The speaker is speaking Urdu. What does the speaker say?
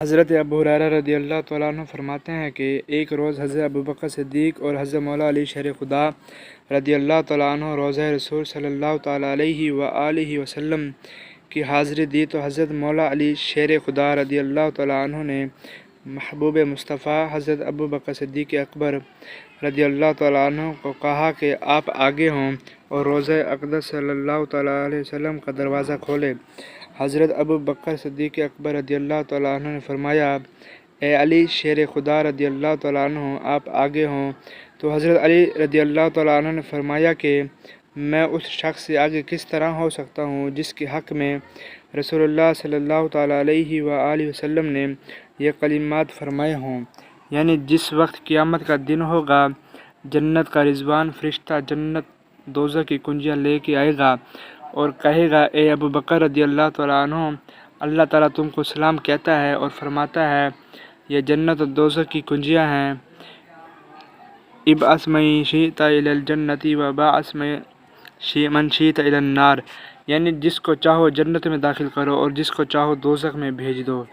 حضرت ابو ہریرہ رضی اللہ تعالیٰ عنہ فرماتے ہیں کہ ایک روز حضرت ابوبکر صدیق اور حضرت مولا علی شیر خدا رضی اللہ تعالیٰ عنہ روضہ رسول صلی اللہ تعالیٰ علیہ وآلہ وسلم کی حاضری دی تو حضرت مولا علی شیر خدا رضی اللہ تعالیٰ عنہ نے محبوب مصطفیٰ حضرت ابوبکر صدیق اکبر رضی اللہ تعالیٰ عنہ کو کہا کہ آپ آگے ہوں اور روضہ اقدس صلی اللہ تعالیٰ علیہ وسلم کا دروازہ کھولے۔ حضرت ابوبکر صدیق اکبر رضی اللہ تعالیٰ عنہ نے فرمایا، اے علی شیر خدا رضی اللہ تعالیٰ عنہ آپ آگے ہوں۔ تو حضرت علی رضی اللہ تعالیٰ عنہ نے فرمایا کہ میں اس شخص سے آگے کس طرح ہو سکتا ہوں جس کے حق میں رسول اللہ صلی اللہ تعالیٰ علیہ وآلہ وسلم نے یہ کلمات فرمائے ہوں، یعنی جس وقت قیامت کا دن ہوگا، جنت کا رضوان فرشتہ جنت دوزخ کی کنجیاں لے کے آئے گا اور کہے گا، اے ابوبکر رضی اللہ تعالیٰ عنہ، اللہ تعالیٰ تم کو سلام کہتا ہے اور فرماتا ہے یہ جنت اور دوزخ کی کنجیاں ہیں، ابعث من شئت الی الجنۃ وابعث من شئت الی النار، یعنی جس کو چاہو جنت میں داخل کرو اور جس کو چاہو دوزخ میں بھیج دو۔